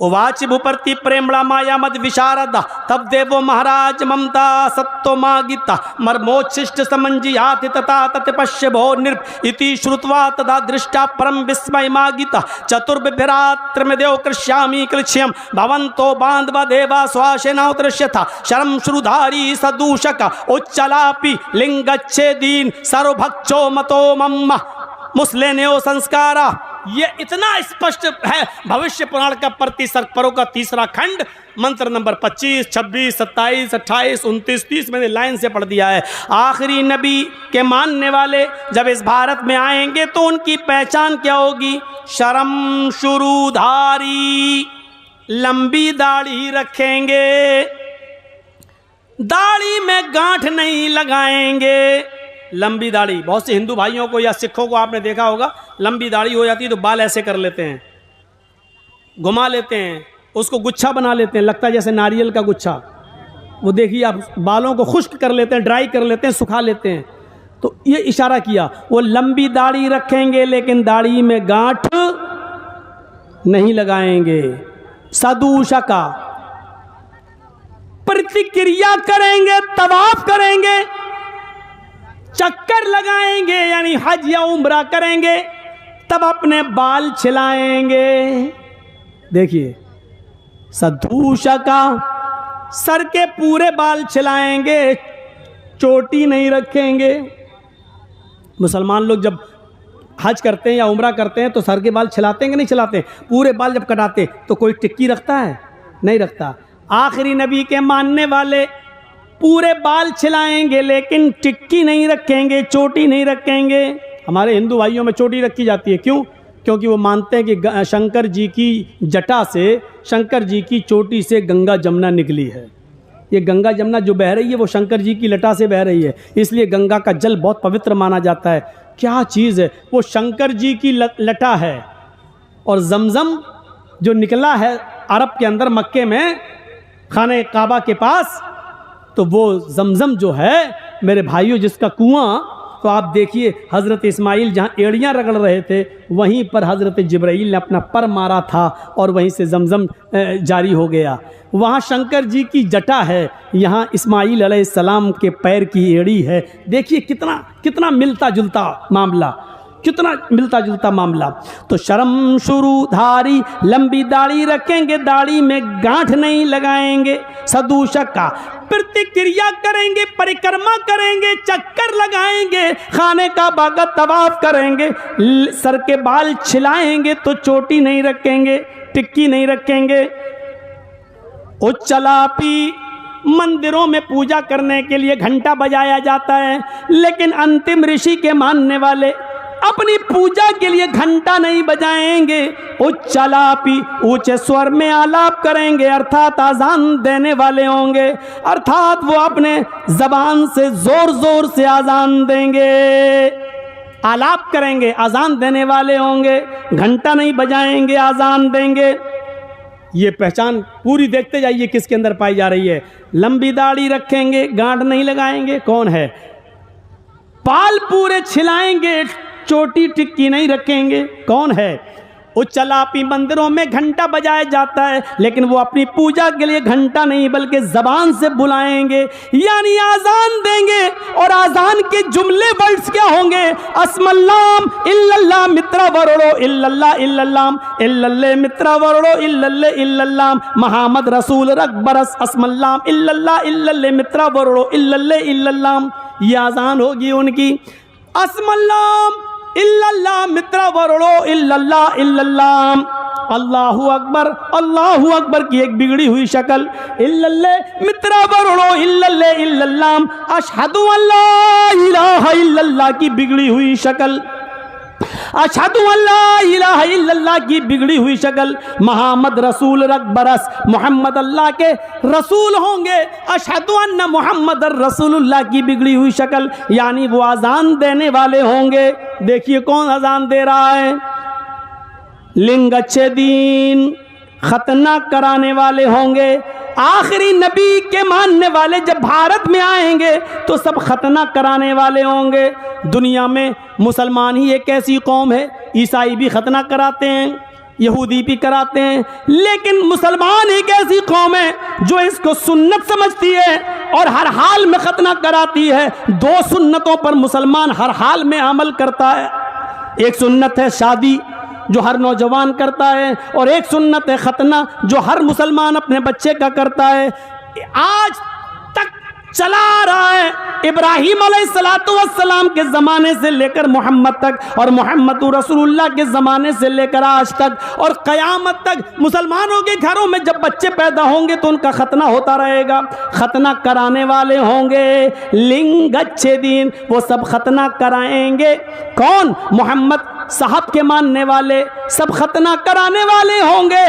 उवाच भूपर्ति प्रेमणा माया मद विशारदा तब देवो महाराज ममता सत्तो मागिता मर्मोच्छिष्ट समंजियाति तथा तत् पश्य भो नृप इति श्रुत्वा तदा दृष्टा परम विस्मय मागिता चतुर्भिरात्र में देव कृष्यामि कृष्यम भवंतो बांधव देवा स्वाशेना दृश्यथा शरम श्रुधारी सदूषक उच्चलापि लिंगच्छेदीन सर्वभक्षो मतो मम्मा मुस्लिनेओ संस्कारा। ये इतना स्पष्ट है भविष्य पुराण का प्रतिसर्परों का तीसरा खंड मंत्र नंबर 25, 26, 27, 28, 29, 30 मैंने लाइन से पढ़ दिया है। आखिरी नबी के मानने वाले जब इस भारत में आएंगे तो उनकी पहचान क्या होगी? शरम शुरूधारी, लंबी दाढ़ी रखेंगे, दाढ़ी में गांठ नहीं लगाएंगे। लंबी दाढ़ी, बहुत से हिंदू भाइयों को या सिखों को आपने देखा होगा, लंबी दाढ़ी हो जाती है तो बाल ऐसे कर लेते हैं, घुमा लेते हैं, उसको गुच्छा बना लेते हैं, लगता है जैसे नारियल का गुच्छा। वो देखिए आप, बालों को खुश्क कर लेते हैं, ड्राई कर लेते हैं, सुखा लेते हैं। तो ये इशारा किया, वो लंबी दाढ़ी रखेंगे लेकिन दाढ़ी में गांठ नहीं लगाएंगे। सदूषका, प्रतिक्रिया करेंगे, तवाफ करेंगे, चक्कर लगाएंगे यानी हज या उम्रा करेंगे, तब अपने बाल छिलाएंगे। देखिए, सदूषका, सर के पूरे बाल छिलाएंगे, चोटी नहीं रखेंगे। मुसलमान लोग जब हज करते हैं या उम्रा करते हैं तो सर के बाल छिलाते हैं कि नहीं छिलाते? पूरे बाल जब कटाते तो कोई टिक्की रखता है? नहीं रखता। आखिरी नबी के मानने वाले पूरे बाल छिलाएंगे लेकिन टिक्की नहीं रखेंगे, चोटी नहीं रखेंगे। हमारे हिंदू भाइयों में चोटी रखी जाती है, क्यों? क्योंकि वो मानते हैं कि शंकर जी की जटा से, शंकर जी की चोटी से गंगा जमुना निकली है। ये गंगा जमुना जो बह रही है वो शंकर जी की लटा से बह रही है, इसलिए गंगा का जल बहुत पवित्र माना जाता है। क्या चीज़ है वो? शंकर जी की लटा है। और जमजम जो निकला है अरब के अंदर, मक्के में खाने काबा के पास, तो वो जमजम जो है मेरे भाइयों, जिसका कुआं, तो आप देखिए हज़रत इस्माइल जहाँ एड़ियाँ रगड़ रहे थे वहीं पर हज़रत जिब्राइल ने अपना पर मारा था और वहीं से जमजम जारी हो गया। वहाँ शंकर जी की जटा है, यहाँ इस्माइल अलैहिस्सलाम के पैर की एड़ी है। देखिए कितना कितना मिलता जुलता मामला, कितना मिलता जुलता मामला। तो शर्म शुरूधारी, लंबी दाढ़ी रखेंगे, दाढ़ी में गांठ नहीं लगाएंगे। सदूषक का, प्रतिक्रिया करेंगे, परिक्रमा करेंगे, चक्कर लगाएंगे, खाने का बागा तवाफ करेंगे, सर के बाल छिलाएंगे तो चोटी नहीं रखेंगे, टिक्की नहीं रखेंगे। उच्चलापी, मंदिरों में पूजा करने के लिए घंटा बजाया जाता है, लेकिन अंतिम ऋषि के मानने वाले अपनी पूजा के लिए घंटा नहीं बजाएंगे। उच्चलापी, ऊंचे स्वर में आलाप करेंगे, अर्थात आजान देने वाले होंगे, अर्थात वो अपने जबान से जोर जोर से आजान देंगे, आलाप करेंगे, आजान देने वाले होंगे, घंटा नहीं बजाएंगे, आजान देंगे। ये पहचान पूरी देखते जाइए किसके अंदर पाई जा रही है। लंबी दाढ़ी रखेंगे, गांठ नहीं लगाएंगे, कौन है? बाल पूरे छिलाएंगे, चोटी टिक्की नहीं रखेंगे, कौन है? उच्चलापी, मंदिरों में घंटा बजाया जाता है लेकिन वो अपनी पूजा के लिए घंटा नहीं बल्कि जबान से बुलाएंगे, यानी आजान देंगे। और आजान के जुमले वर्ड्स क्या होंगे? अस्मल्लाम इल्लल्लाह मित्रा वरोड़ो इल्लल्लाह इल्लल्लाम इल्लल्ले मित्रा वरोड़ो इल्लल्ले इल्लल्लाम मोहम्मद रसूल रकबरस अस्मल्लाम इल्लल्लाह इल्लल्ले मित्रा वरोड़ो इल्लल्ले इल्लल्लाम। ये आजान होगी उनकी। अस्मल्लाम इल्लल्लाह मित्रा वरोड़ो इल्लल्लाह इल्लल्लाम। अल्लाहु अकबर की एक बिगड़ी हुई शक्ल, इल्लल्ले मित्रा वरोड़ो इल्लल्ले इल्लल्लाम। अशहदु अल्ला इलाहा इल्लल्लाह की बिगड़ी हुई शक्ल, अशहदु अल्ला इलाहा इल्लल्लाह की बिगड़ी हुई शक्ल। मोहम्मद रसूल रकबरस, मोहम्मद अल्लाह के रसूल होंगे। अशहदु अन्ना मोहम्मद रसूलुल्लाह की बिगड़ी हुई शक्ल, यानी वो अजान देने वाले होंगे। देखिए कौन अजान दे रहा है? लिंगच्छेदीन, खतना कराने वाले होंगे। आखिरी नबी के मानने वाले जब भारत में आएंगे तो सब खतना कराने वाले होंगे। दुनिया में मुसलमान ही एक ऐसी कौम है, ईसाई भी खतना कराते हैं, यहूदी भी कराते हैं, लेकिन मुसलमान एक ऐसी कौम है जो इसको सुन्नत समझती है और हर हाल में खतना कराती है। दो सुन्नतों पर मुसलमान हर हाल में अमल करता है। एक सुन्नत है शादी जो हर नौजवान करता है, और एक सुन्नत है खतना जो हर मुसलमान अपने बच्चे का करता है। आज तक चला आ रहा है, इब्राहिम अलैहिस्सलाम के ज़माने से लेकर मोहम्मद तक, और मोहम्मद रसूलुल्लाह के ज़माने से लेकर आज तक, और क़यामत तक मुसलमानों के घरों में जब बच्चे पैदा होंगे तो उनका खतना होता रहेगा। खतना कराने वाले होंगे लिंगच्छेदीन, वो सब खतना कराएंगे। कौन? मोहम्मद साहब के मानने वाले सब खतना कराने वाले होंगे,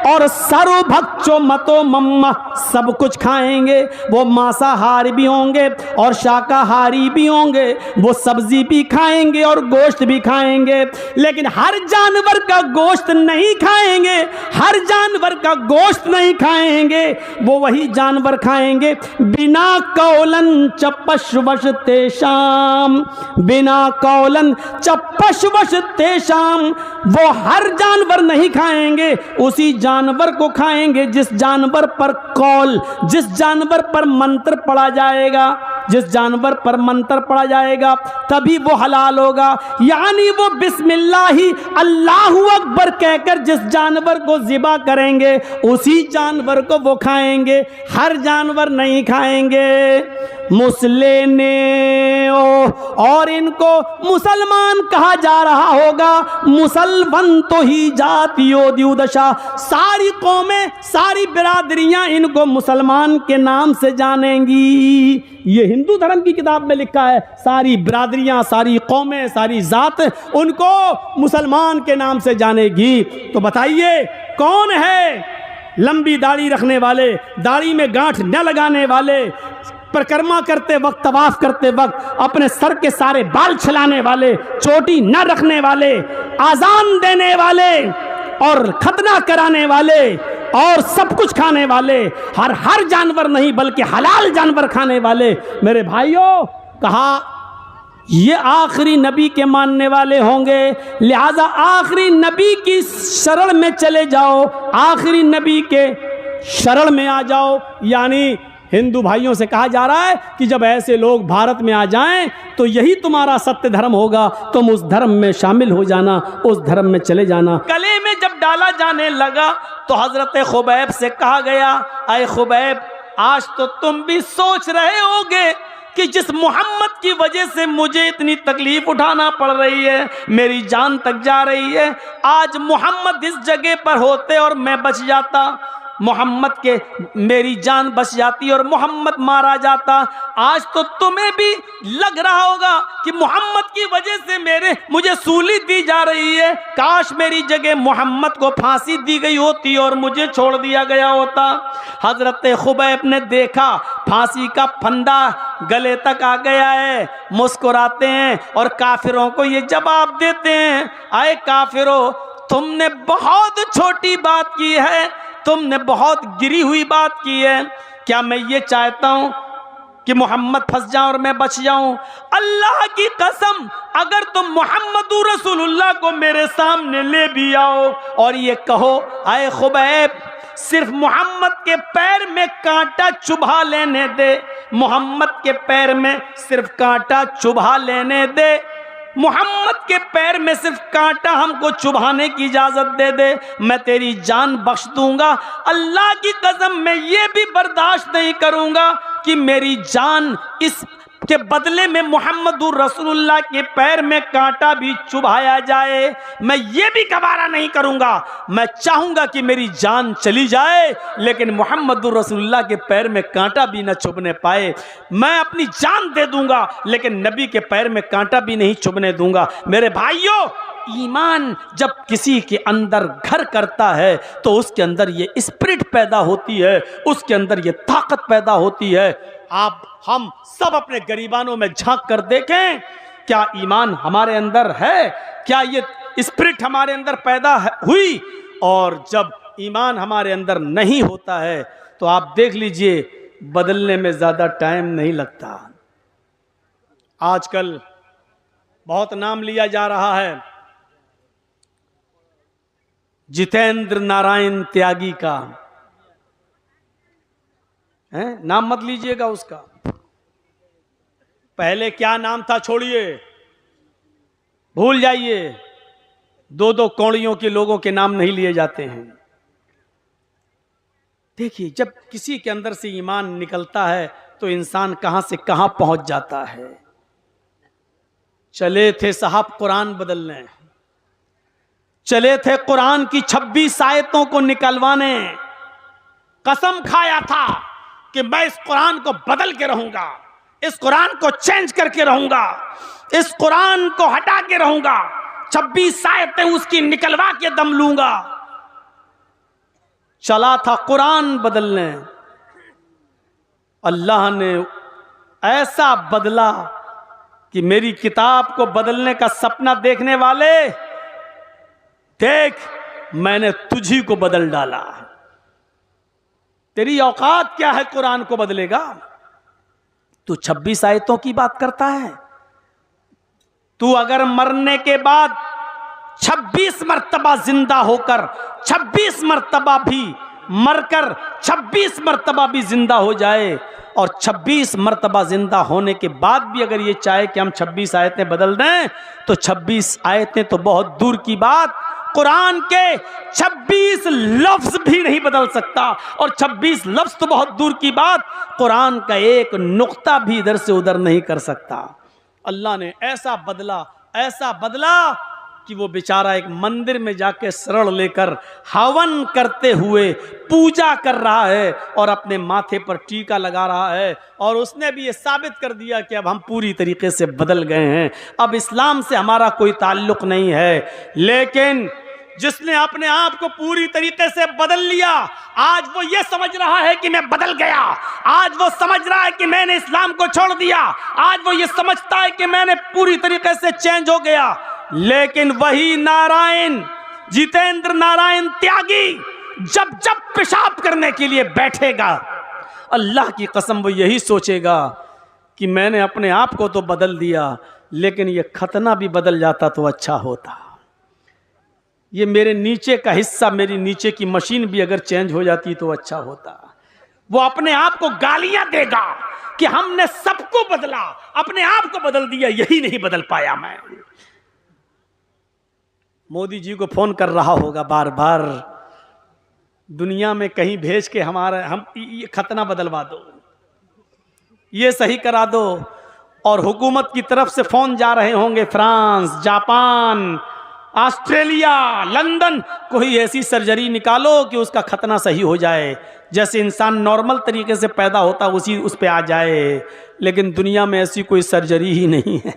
और सर्वभक्षो मतो मम्मा, सब कुछ खाएंगे। वो मांसाहारी भी होंगे और शाकाहारी भी होंगे, वो सब्जी भी खाएंगे और गोश्त भी खाएंगे, लेकिन हर जानवर का गोश्त नहीं खाएंगे। हर जानवर का गोश्त नहीं खाएंगे, वो वही जानवर खाएंगे बिना कौलन चपशवश तेषाम, बिना कौलन चपशवश तेषाम। वो हर जानवर नहीं खाएंगे, उसी जानवर को खाएंगे जिस जानवर पर कौल, जिस जानवर पर मंत्र पढ़ा जाएगा, जिस जानवर पर मंत्र पढ़ा जाएगा तभी वो हलाल होगा। यानी वो बिस्मिल्लाही अल्लाहु अकबर कहकर जिस जानवर को ज़िबा करेंगे उसी जानवर को वो खाएंगे, हर जानवर नहीं खाएंगे। मुस्लिने और इनको मुसलमान कहा जा रहा होगा। मुसलमान तो ही जातियो द्युदशा, सारी कौमें सारी बिरादरियां इनको मुसलमान के नाम से जानेंगी। ये हिंदू धर्म की किताब में लिखा है, सारी बिरादरियां सारी कौमें सारी जात उनको मुसलमान के नाम से जानेगी। तो बताइए कौन है लंबी दाढ़ी रखने वाले, दाढ़ी में गांठ न लगाने वाले, परिक्रमा करते वक्त तवाफ करते वक्त अपने सर के सारे बाल छिलाने वाले, चोटी न रखने वाले, आजान देने वाले और खतना कराने वाले और सब कुछ खाने वाले, हर जानवर नहीं बल्कि हलाल जानवर खाने वाले। मेरे भाइयों, कहा ये आखिरी नबी के मानने वाले होंगे, लिहाजा आखिरी नबी की शरण में चले जाओ, आखिरी नबी के शरण में आ जाओ। यानी हिंदू भाइयों से कहा जा रहा है कि जब ऐसे लोग भारत में आ जाएं तो यही तुम्हारा सत्य धर्म होगा, तुम उस धर्म में शामिल हो जाना, उस धर्म में चले जाना। गले में जब डाला जाने लगा तो हजरत खुबैब से कहा गया, अय खुबैब, आज तो तुम भी सोच रहे होगे कि जिस मोहम्मद की वजह से मुझे इतनी तकलीफ उठाना पड़ रही है, मेरी जान तक जा रही है, आज मोहम्मद इस जगह पर होते और मैं बच जाता, मोहम्मद के मेरी जान बच जाती और मोहम्मद मारा जाता। आज तो तुम्हें भी लग रहा होगा कि मोहम्मद की वजह से मुझे सूली दी जा रही है, काश मेरी जगह मोहम्मद को फांसी दी गई होती और मुझे छोड़ दिया गया होता। हजरत खुबैब ने देखा फांसी का फंदा गले तक आ गया है, मुस्कुराते हैं और काफिरों को ये जवाब देते हैं, आए काफिरों, तुमने बहुत छोटी बात की है, तुमने बहुत गिरी हुई बात की है। क्या मैं ये चाहता हूं कि मोहम्मद फंस जाऊं और मैं बच जाऊं? अल्लाह की कसम, अगर तुम मोहम्मद रसूलुल्लाह को मेरे सामने ले भी आओ और ये कहो, आए खुबैब, सिर्फ मोहम्मद के पैर में कांटा चुभा लेने दे, मोहम्मद के पैर में सिर्फ कांटा चुभा लेने दे, मोहम्मद के पैर में सिर्फ कांटा हमको चुभाने की इजाजत दे दे, मैं तेरी जान बख्श दूंगा। अल्लाह की कसम, मैं ये भी बर्दाश्त नहीं करूंगा कि मेरी जान इस के बदले में मोहम्मद रसूलुल्लाह के पैर में कांटा भी चुभाया जाए, मैं ये भी गवारा नहीं करूंगा। मैं चाहूंगा कि मेरी जान चली जाए लेकिन मोहम्मद रसूलुल्लाह के पैर में कांटा भी न चुभने पाए। मैं अपनी जान दे दूंगा लेकिन नबी के पैर में कांटा भी नहीं चुभने दूंगा। मेरे भाइयों, ईमान जब किसी के अंदर घर करता है तो उसके अंदर ये स्पिरिट पैदा होती है, उसके अंदर ये ताकत पैदा होती है। आप हम सब अपने गरीबानों में झांक कर देखें, क्या ईमान हमारे अंदर है? क्या ये स्पिरिट हमारे अंदर पैदा हुई? और जब ईमान हमारे अंदर नहीं होता है तो आप देख लीजिए, बदलने में ज़्यादा टाइम नहीं लगता। आजकल बहुत नाम लिया जा रहा है, जितेंद्र नारायण त्यागी का है, नाम मत लीजिएगा उसका। पहले क्या नाम था छोड़िए, भूल जाइए। दो दो कौड़ियों के लोगों के नाम नहीं लिए जाते हैं। देखिए, जब किसी के अंदर से ईमान निकलता है तो इंसान कहां से कहां पहुंच जाता है। चले थे साहब कुरान बदलने, चले थे कुरान की 26 आयतों को निकलवाने। कसम खाया था कि मैं इस कुरान को बदल के रहूंगा, इस कुरान को चेंज करके रहूंगा, इस कुरान को हटा के रहूंगा, 26 आयतें उसकी निकलवा के दम लूंगा। चला था कुरान बदलने, अल्लाह ने ऐसा बदला कि मेरी किताब को बदलने का सपना देखने वाले, देख मैंने तुझी को बदल डाला। तेरी औकात क्या है कुरान को बदलेगा? तू 26 आयतों की बात करता है। तू अगर मरने के बाद 26 मर्तबा जिंदा होकर, 26 मर्तबा भी मरकर, 26 मर्तबा भी जिंदा हो जाए, और 26 मर्तबा जिंदा होने के बाद भी अगर ये चाहे कि हम 26 आयतें बदल दें, तो 26 आयतें तो बहुत दूर की बात, कुरान के 26 लफ्ज भी नहीं बदल सकता। और 26 लफ्ज तो बहुत दूर की बात, कुरान का एक नुक्ता भी इधर से उधर नहीं कर सकता। अल्लाह ने ऐसा बदला, ऐसा बदला कि वो बेचारा एक मंदिर में जाके शरण लेकर हवन करते हुए पूजा कर रहा है और अपने माथे पर टीका लगा रहा है। और उसने भी ये साबित कर दिया कि अब हम पूरी तरीके से बदल गए हैं, अब इस्लाम से हमारा कोई ताल्लुक नहीं है। लेकिन जिसने अपने आप को पूरी तरीके से बदल लिया, आज वो ये समझ रहा है कि मैं बदल गया, आज वो समझ रहा है कि मैंने इस्लाम को छोड़ दिया, आज वो ये समझता है कि मैंने पूरी तरीके से चेंज हो गया। लेकिन वही नारायण, जितेंद्र नारायण त्यागी, जब जब पेशाब करने के लिए बैठेगा, अल्लाह की कसम वो यही सोचेगा कि मैंने अपने आप को तो बदल दिया, लेकिन ये खतना भी बदल जाता तो अच्छा होता। ये मेरे नीचे का हिस्सा, मेरी नीचे की मशीन भी अगर चेंज हो जाती तो अच्छा होता। वो अपने आप को गालियां देगा कि हमने सबको बदला, अपने आप को बदल दिया, यही नहीं बदल पाया मैं। मोदी जी को फोन कर रहा होगा बार बार, दुनिया में कहीं भेज के हम ये खतना बदलवा दो, ये सही करा दो। और हुकूमत की तरफ से फोन जा रहे होंगे फ्रांस, जापान, ऑस्ट्रेलिया, लंदन, कोई ऐसी सर्जरी निकालो कि उसका खतना सही हो जाए, जैसे इंसान नॉर्मल तरीके से पैदा होता उस पे आ जाए। लेकिन दुनिया में ऐसी कोई सर्जरी ही नहीं है।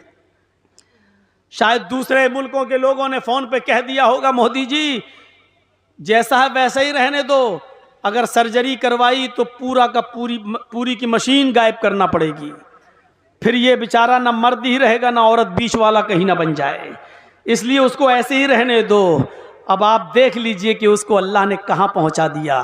शायद दूसरे मुल्कों के लोगों ने फोन पे कह दिया होगा, मोदी जी जैसा है वैसा ही रहने दो, अगर सर्जरी करवाई तो पूरा का पूरी की मशीन गायब करना पड़ेगी, फिर ये बेचारा ना मर्द ही रहेगा ना औरत, बीच वाला कहीं ना बन जाए, इसलिए उसको ऐसे ही रहने दो। अब आप देख लीजिए कि उसको अल्लाह ने कहां पहुंचा दिया।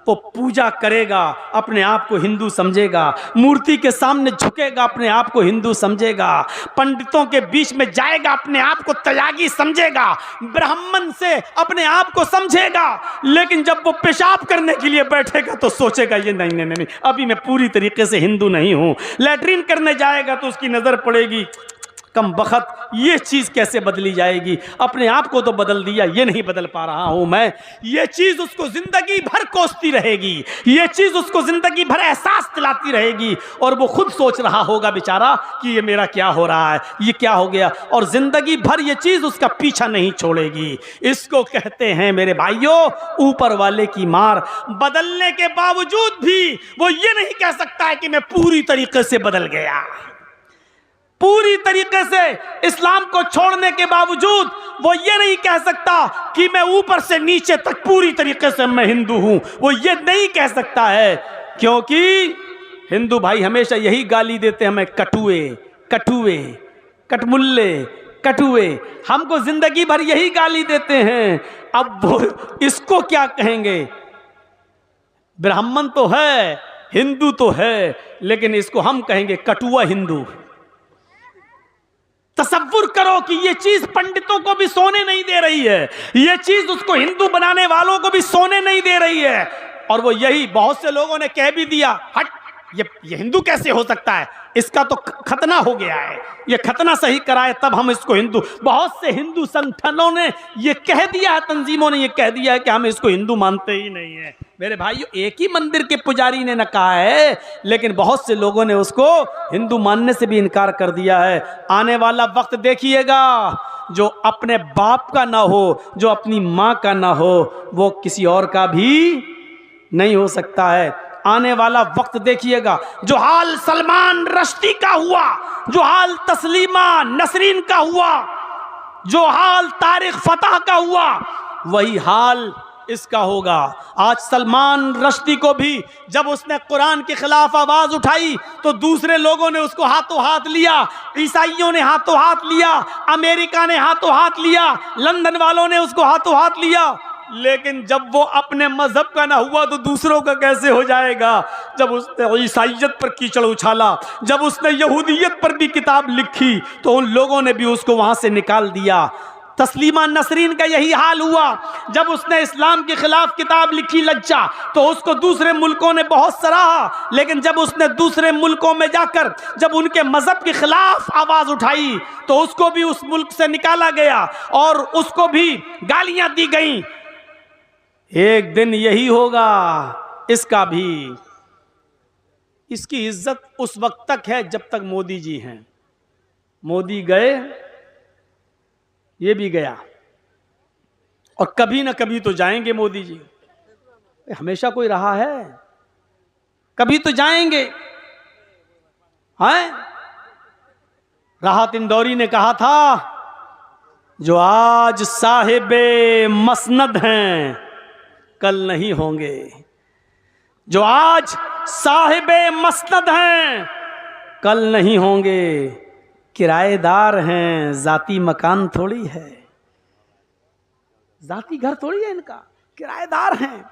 वो पूजा करेगा, अपने आप को हिंदू समझेगा, मूर्ति के सामने झुकेगा, अपने आप को हिंदू समझेगा, पंडितों के बीच में जाएगा, अपने आप को त्यागी समझेगा, ब्राह्मण से अपने आप को समझेगा। लेकिन जब वो पेशाब करने के लिए बैठेगा तो सोचेगा ये नहीं, अभी मैं पूरी तरीके से हिंदू नहीं हूं। लैट्रिन करने जाएगा तो उसकी नजर पड़ेगी, कम बखत ये चीज कैसे बदली जाएगी, अपने आप को तो बदल दिया, ये नहीं बदल पा रहा हूं मैं। ये चीज उसको जिंदगी भर कोसती रहेगी, ये चीज उसको जिंदगी भर एहसास दिलाती रहेगी, और वो खुद सोच रहा होगा बेचारा कि ये मेरा क्या हो रहा है, ये क्या हो गया, और जिंदगी भर ये चीज उसका पीछा नहीं छोड़ेगी। इसको कहते हैं मेरे भाइयों ऊपर वाले की मार। बदलने के बावजूद भी वो ये नहीं कह सकता है कि मैं पूरी तरीके से बदल गया। पूरी तरीके से इस्लाम को छोड़ने के बावजूद वो ये नहीं कह सकता कि मैं ऊपर से नीचे तक पूरी तरीके से मैं हिंदू हूं, वो ये नहीं कह सकता है, क्योंकि हिंदू भाई हमेशा यही गाली देते हैं हमें, कटुए, कटुए, कटमुल्ले, कटुए, हमको जिंदगी भर यही गाली देते हैं। अब वो इसको क्या कहेंगे? ब्राह्मण तो है, हिंदू तो है, लेकिन इसको हम कहेंगे कटुआ हिंदू। तसव्वुर करो कि ये चीज पंडितों को भी सोने नहीं दे रही है, ये चीज उसको हिंदू बनाने वालों को भी सोने नहीं दे रही है। और वो यही बहुत से लोगों ने कह भी दिया, हट ये हिंदू कैसे हो सकता है, इसका तो खतना हो गया है, ये खतना सही कराए तब हम इसको हिंदू। बहुत से हिंदू संगठनों ने ये कह दिया है, तंजीमों ने ये कह दिया है कि हम इसको हिंदू मानते ही नहीं है। मेरे भाइयों, एक ही मंदिर के पुजारी ने न कहा है, लेकिन बहुत से लोगों ने उसको हिंदू मानने से भी इनकार कर दिया है। आने वाला वक्त देखिएगा, जो अपने बाप का ना हो, जो अपनी माँ का ना हो, वो किसी और का भी नहीं हो सकता है। आने वाला वक्त देखिएगा, जो हाल सलमान रश्दी का हुआ, जो हाल तस्लीमा नसरीन का हुआ, जो हाल तारिक फतह का हुआ, वही हाल इसका होगा। आज सलमान रश्दी को भी जब उसने कुरान के खिलाफ आवाज उठाई तो दूसरे लोगों ने उसको हाथों हाथ लिया, ईसाइयों ने हाथों हाथ लिया, अमेरिका ने हाथों हाथ लिया, लंदन वालों ने उसको हाथों हाथ लिया। लेकिन जब वो अपने मजहब का ना हुआ तो दूसरों का कैसे हो जाएगा। जब उसने ईसाइयत पर कीचड़ उछाला, जब उसने यहूदियत पर भी किताब लिखी तो उन लोगों ने भी उसको वहां से निकाल दिया। तस्लीमा नसरीन का यही हाल हुआ, जब उसने इस्लाम के खिलाफ किताब लिखी लज्जा, तो उसको दूसरे मुल्कों ने बहुत सराहा, लेकिन जब उसने दूसरे मुल्कों में जाकर जब उनके मजहब के खिलाफ आवाज उठाई तो उसको भी उस मुल्क से निकाला गया और उसको भी गालियां दी गई। एक दिन यही होगा इसका भी। इसकी इज्जत उस वक्त तक है जब तक मोदी जी हैं। मोदी गए, ये भी गया, और कभी ना कभी तो जाएंगे मोदी जी। हमेशा कोई रहा है, कभी तो जाएंगे। हैं? राहत इंदौरी ने कहा था, जो आज साहिबे मसनद हैं कल नहीं होंगे। जो आज साहिबे मसनद हैं कल नहीं होंगे। किराएदार हैं, जाती मकान थोड़ी है, जाती घर थोड़ी है इनका, किराएदार हैं।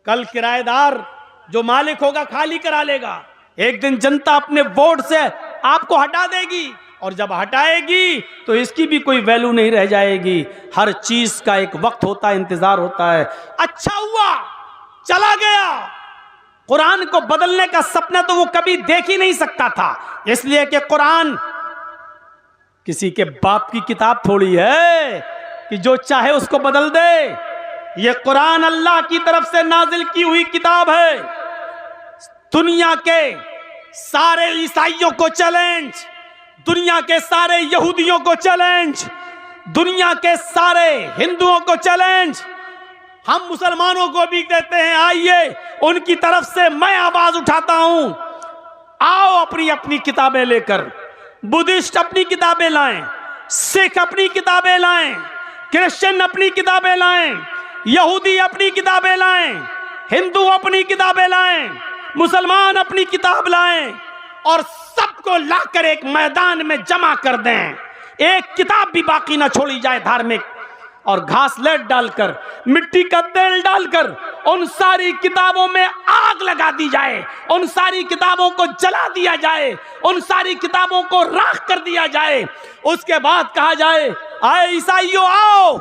कल किराएदार जो मालिक होगा खाली करा लेगा। एक दिन जनता अपने वोट से आपको हटा देगी, और जब हटाएगी तो इसकी भी कोई वैल्यू नहीं रह जाएगी। हर चीज का एक वक्त होता है, इंतजार होता है। अच्छा हुआ चला गया। कुरान को बदलने का सपना तो वो कभी देख ही नहीं सकता था, इसलिए कि कुरान किसी के बाप की किताब थोड़ी है कि जो चाहे उसको बदल दे। ये कुरान अल्लाह की तरफ से नाजिल की हुई किताब है। दुनिया के सारे ईसाइयों को चैलेंज, दुनिया के सारे यहूदियों को चैलेंज, दुनिया के सारे हिंदुओं को चैलेंज। हम मुसलमानों को भी कहते हैं, आइए उनकी तरफ से मैं आवाज उठाता हूं, आओ अपनी अपनी किताबें लेकर। बुद्धिस्ट अपनी किताबें लाएं, सिख अपनी किताबें लाएं, क्रिश्चियन अपनी किताबें लाएं, यहूदी अपनी किताबें लाएं, हिंदू अपनी किताबें लाएं, मुसलमान अपनी किताब लाएं, और सबको लाकर एक मैदान में जमा कर दें। एक किताब भी बाकी ना छोड़ी जाए धार्मिक, और घास लेट डालकर, मिट्टी का तेल डालकर उन सारी किताबों में आग लगा दी जाए, उन सारी किताबों को जला दिया जाए, उन सारी किताबों को राख कर दिया जाए। उसके बाद कहा जाए, आए ईसाइयों आओ,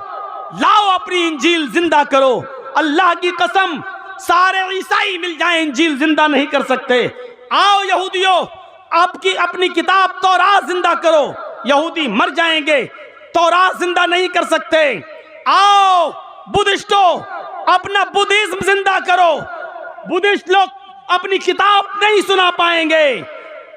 लाओ अपनी इंजील जिंदा करो। अल्लाह की कसम, सारे ईसाई मिल जाए इंजील जिंदा नहीं कर सकते। आओ यहूदियों, आपकी अपनी किताब तौरात जिंदा करो। यहूदी मर जाएंगे, तौरात जिंदा नहीं कर सकते। आओ बुद्धिस्टों, अपना बुद्धिज्म जिंदा करो। बुद्धिस्ट लोग अपनी किताब नहीं सुना पाएंगे।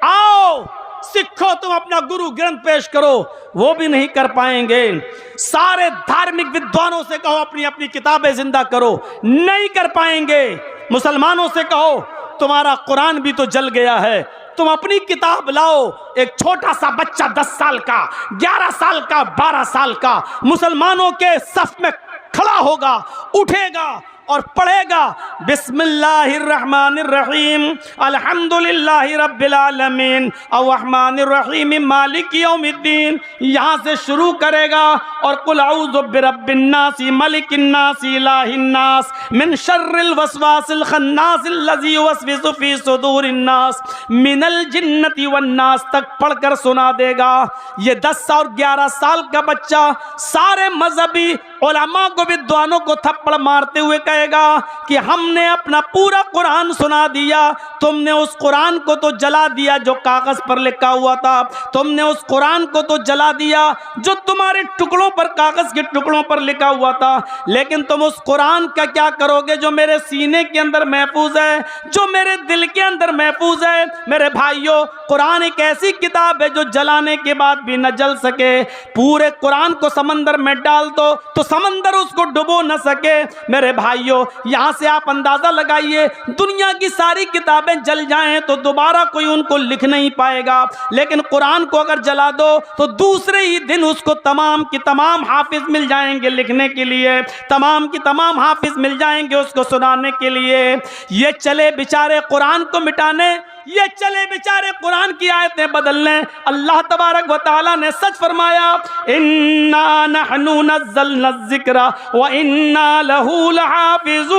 आओ सिखो, तुम अपना गुरु ग्रंथ पेश करो, वो भी नहीं कर पाएंगे। सारे धार्मिक विद्वानों से कहो अपनी अपनी किताबें जिंदा करो, नहीं कर पाएंगे। मुसलमानों से कहो तुम्हारा कुरान भी तो जल गया है, तुम अपनी किताब लाओ। एक छोटा सा बच्चा 10 साल का, 11 साल का, 12 साल का मुसलमानों के सफ में खड़ा होगा, उठेगा और पढ़ेगा बिस्मिल्लाहिर्रहमानिर्रहीम अल्हम्दुलिल्लाहि रब्बिल आलमीन अर्रहमानिर्रहीम मालिक यौमिद्दीन, यहाँ से शुरू करेगा और कुल औज़ु बिरब्बिन नास मलिकिन नास इलाहिन नास मिन शर्रिल वसवासिल खन्नासिल लज़ी युवस्विसु फी सुदूरिन नास मिनल जिन्नति वन नास तक पढ़कर सुना देगा। ये 10 और 11 साल का बच्चा सारे मजहबी उलमा को, विद्वानों को थप्पड़ मारते हुए कहेगा कि हमने अपना पूरा कुरान सुना दिया, तुमने उस कुरान को तो जला दिया जो कागज पर लिखा हुआ था, तुमने उस कुरान को तो जला दिया जो तुम्हारे टुकड़ों पर, कागज के टुकड़ों पर लिखा हुआ था, लेकिन तुम उस कुरान का क्या करोगे जो मेरे सीने के अंदर महफूज है, जो मेरे दिल के अंदर महफूज है। मेरे भाइयों, कुरान एक ऐसी किताब है जो जलाने के बाद भी न जल सके। पूरे कुरान को समंदर में डाल दो तो समंदर उसको डुबो न सके। मेरे भाइयों, यहां से आप अंदाजा लगाइए, दुनिया की सारी किताबें जल जाएं तो दोबारा कोई उनको लिख नहीं पाएगा, लेकिन कुरान को अगर जला दो तो दूसरे ही दिन उसको तमाम की तमाम हाफिज मिल जाएंगे लिखने के लिए, तमाम की तमाम हाफिज मिल जाएंगे उसको सुनाने के लिए। ये चले बेचारे कुरान को मिटाने, ये चले बेचारे कुरान की आयतें बदलने। अल्लाह तबारक व तआला ने सच फरमाया, इन्ना नहनु नज़्ज़लना ज़िक्रा व इन्ना लहू लहाफ़िज़ून।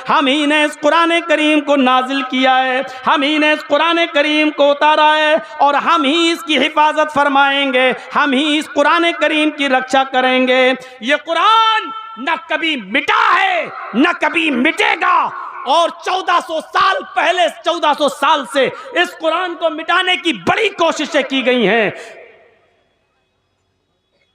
हम ही ने इस कुरान करीम को नाजिल किया है, हम ही ने इस कुरान करीम को उतारा है और हम ही इसकी हिफाजत फरमाएंगे, हम ही इस कुरान करीम की रक्षा करेंगे। ये कुरान न कभी मिटा है न कभी मिटेगा, और 1400 साल पहले, 1400 साल से इस कुरान को मिटाने की बड़ी कोशिशें की गई हैं।